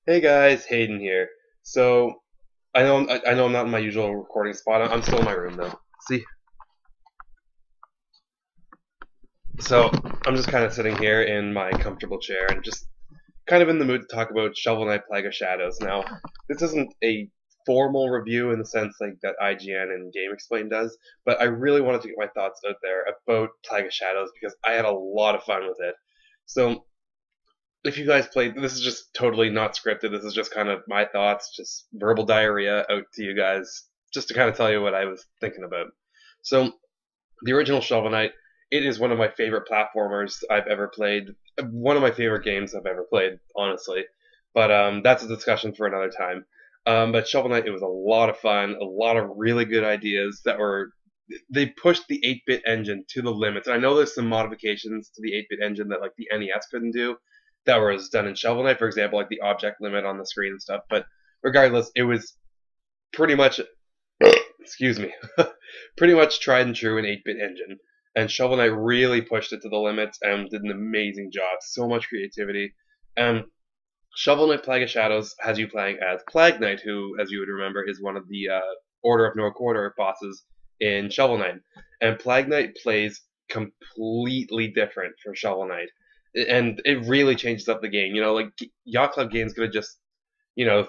Hey guys, Hayden here. So I know I'm not in my usual recording spot. I'm still in my room though. See, so I'm just kind of sitting here in my comfortable chair and just kind of in the mood to talk about Shovel Knight: Plague of Shadows. Now, this isn't a formal review in the sense like that IGN and GameXplain does, but I really wanted to get my thoughts out there about Plague of Shadows because I had a lot of fun with it. So if you guys played, this is just totally not scripted. This is just kind of my thoughts, just verbal diarrhea out to you guys, just to kind of tell you what I was thinking about. So, the original Shovel Knight, it is one of my favorite platformers I've ever played. One of my favorite games I've ever played, honestly. But that's a discussion for another time. But Shovel Knight, it was a lot of fun, a lot of really good ideas that were. They pushed the 8-bit engine to the limits. And I know there's some modifications to the 8-bit engine that like the NES couldn't do, that was done in Shovel Knight, for example, like the object limit on the screen and stuff. But regardless, it was pretty much, excuse me, pretty much tried and true an 8-bit engine. And Shovel Knight really pushed it to the limits and did an amazing job. So much creativity. And Shovel Knight: Plague of Shadows has you playing as Plague Knight, who, as you would remember, is one of the Order of No Quarter bosses in Shovel Knight. And Plague Knight plays completely different from Shovel Knight, and it really changes up the game. Like Yacht Club Games could have just, you know,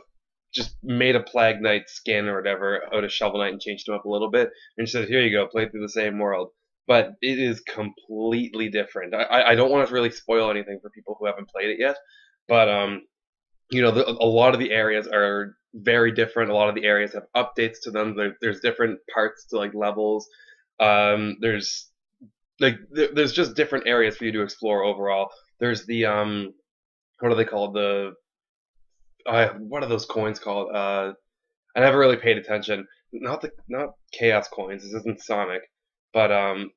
just made a Plague Knight skin or whatever out of Shovel Knight and changed him up a little bit, and said, "Here you go, play through the same world." But it is completely different. I don't want to really spoil anything for people who haven't played it yet, but a lot of the areas are very different. A lot of the areas have updates to them. There's different parts to like levels. There's there's just different areas for you to explore overall. There's the what are they called? What are those coins called? I never really paid attention. Not chaos coins. This isn't Sonic, but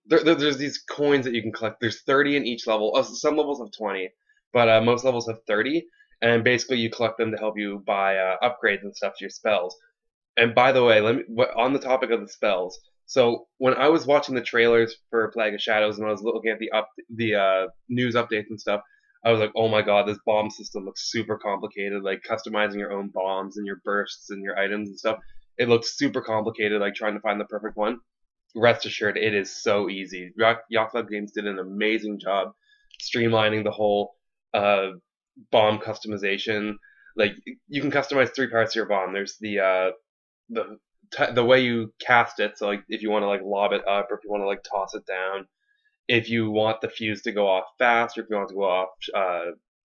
there's these coins that you can collect. There's 30 in each level. Some levels have 20, but most levels have 30. And basically, you collect them to help you buy upgrades and stuff to your spells. And by the way, on the topic of the spells. So when I was watching the trailers for Plague of Shadows and I was looking at the news updates and stuff, I was like, oh my god, this bomb system looks super complicated. Like customizing your own bombs and your bursts and your items and stuff. It looks super complicated, like trying to find the perfect one. Rest assured, it is so easy. Yacht Club Games did an amazing job streamlining the whole uh, bomb customization. Like you can customize three parts of your bomb. There's the way you cast it. So like if you want to like lob it up, or if you want to like toss it down, if you want the fuse to go off fast, or if you want it to go off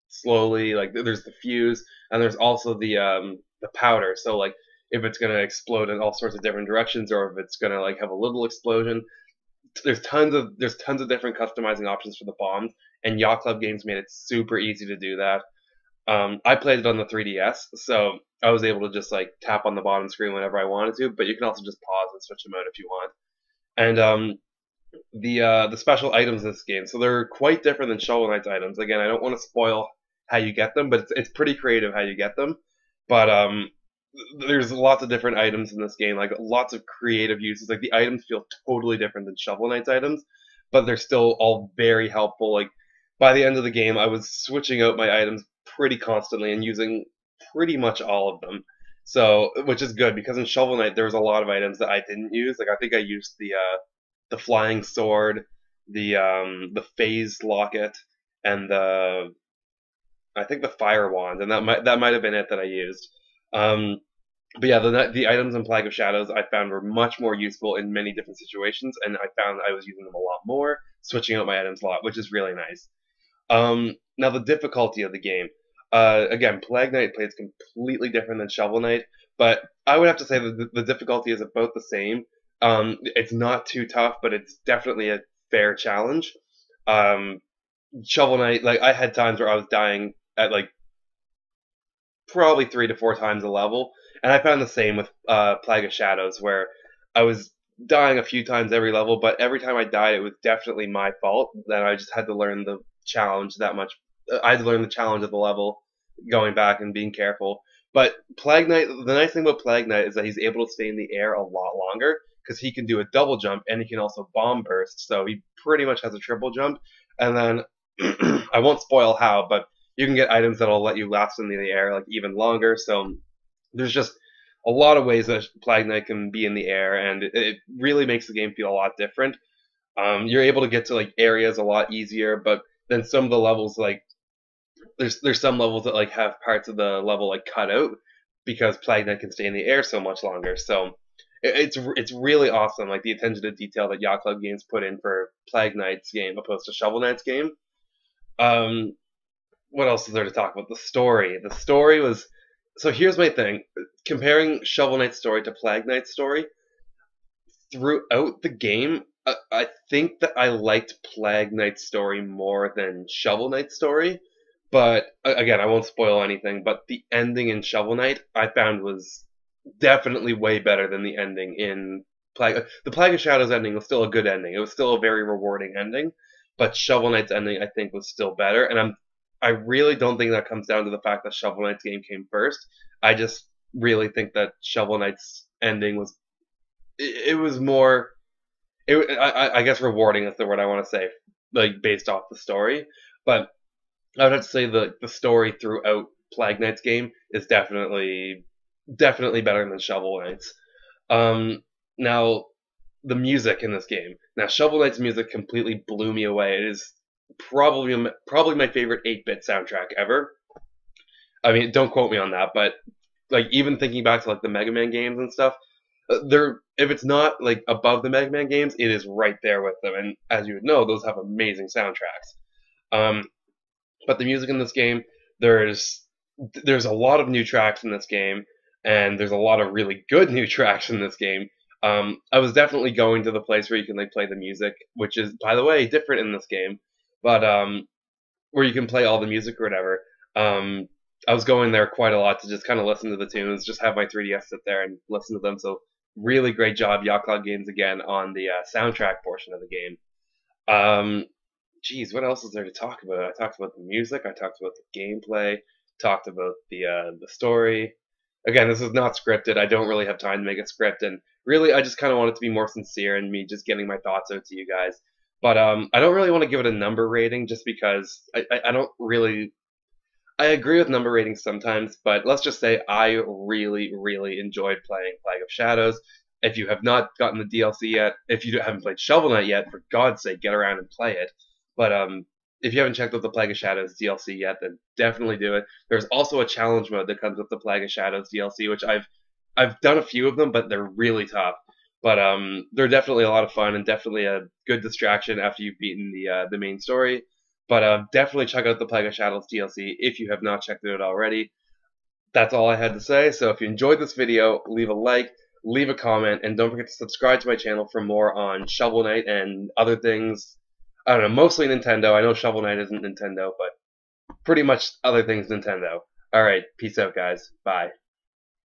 slowly, like there's the fuse, and there's also the powder. So like if it's gonna explode in all sorts of different directions, or if it's gonna like have a little explosion. There's tons of different customizing options for the bombs, and Yacht Club Games made it super easy to do that. I played it on the 3DS, so I was able to just like tap on the bottom screen whenever I wanted to. But you can also just pause and switch them out if you want. And the special items in this game, so they're quite different than Shovel Knight's items. Again, I don't want to spoil how you get them, but it's pretty creative how you get them. But there's lots of different items in this game, like lots of creative uses. Like the items feel totally different than Shovel Knight's items, but they're still all very helpful. Like by the end of the game, I was switching out my items pretty constantly and using pretty much all of them. So, which is good because in Shovel Knight there was a lot of items that I didn't use. Like I think I used the flying sword, the phase locket, and the I think the fire wand, and that might have been it that I used. Um, but yeah, the items in Plague of Shadows I found were much more useful in many different situations, and I found I was using them a lot more, switching out my items a lot, which is really nice. Now the difficulty of the game. Again, Plague Knight plays completely different than Shovel Knight, but I would have to say that the difficulty is about the same. It's not too tough, but it's definitely a fair challenge. Um, Shovel Knight, like I had times where I was dying at like probably 3 to 4 times the level, and I found the same with Plague of Shadows, where I was dying a few times every level, but every time I died, it was definitely my fault. Then I just had to learn the challenge that much. I had to learn the challenge of the level, going back and being careful. But Plague Knight, the nice thing about Plague Knight is that he's able to stay in the air a lot longer because he can do a double jump and he can also bomb burst. So he pretty much has a triple jump. And then I won't spoil how, but You can get items that'll let you last in the air like even longer. So there's just a lot of ways that Plague Knight can be in the air, and it really makes the game feel a lot different. You're able to get to like areas a lot easier, but then some of the levels like there's some levels that like have parts of the level like cut out because Plague Knight can stay in the air so much longer. So it's really awesome, like the attention to detail that Yacht Club Games put in for Plague Knight's game opposed to Shovel Knight's game. Um, what else is there to talk about? The story. The story was so. Here's my thing: comparing Shovel Knight's story to Plague Knight's story throughout the game. I think that I liked Plague Knight's story more than Shovel Knight's story. But again, I won't spoil anything. But the ending in Shovel Knight I found was definitely way better than the ending in Plague. The Plague of Shadows ending was still a good ending. It was still a very rewarding ending, but Shovel Knight's ending I think was still better. And I really don't think that comes down to the fact that Shovel Knight's game came first. I just really think that Shovel Knight's ending was it was more I guess rewarding is the word I want to say, like based off the story. But I would have to say the story throughout Plague Knight's game is definitely better than Shovel Knight's. Now the music in this game. Now Shovel Knight's music completely blew me away. It is probably my favorite 8-bit soundtrack ever. I mean, don't quote me on that, but like even thinking back to like the Mega Man games and stuff, they're if it's not like above the Mega Man games, it is right there with them. And as you would know, those have amazing soundtracks. Um, but the music in this game, there's there's a lot of new tracks in this game, and there's a lot of really good new tracks in this game. I was definitely going to the place where you can like play the music, which is by the way different in this game, but where you can play all the music or whatever. I was going there quite a lot to just kind of listen to the tunes, just have my 3DS sit there and listen to them. So really great job, Yacht Club Games again on the soundtrack portion of the game. Um, Geez, what else is there to talk about? I talked about the music. I talked about the gameplay. Talked about the story. Again, this is not scripted. I don't really have time to make a script, and really, I just kind of want it to be more sincere and me just getting my thoughts out to you guys. But I don't really want to give it a number rating just because I don't really. I agree with number ratings sometimes, but let's just say I really enjoyed playing Plague of Shadows. If you have not gotten the DLC yet, if you haven't played Shovel Knight yet, for God's sake, get around and play it. But if you haven't checked out the Plague of Shadows DLC yet, then definitely do it. There's also a challenge mode that comes with the Plague of Shadows DLC, which I've done a few of them, but they're really tough. But they're definitely a lot of fun and definitely a good distraction after you've beaten the main story. But definitely check out the Plague of Shadows DLC if you have not checked it out already. That's all I had to say. So if you enjoyed this video, leave a like, leave a comment, and don't forget to subscribe to my channel for more on Shovel Knight and other things. I don't know, mostly Nintendo. I know Shovel Knight isn't Nintendo, but pretty much other things Nintendo. Alright, peace out, guys. Bye.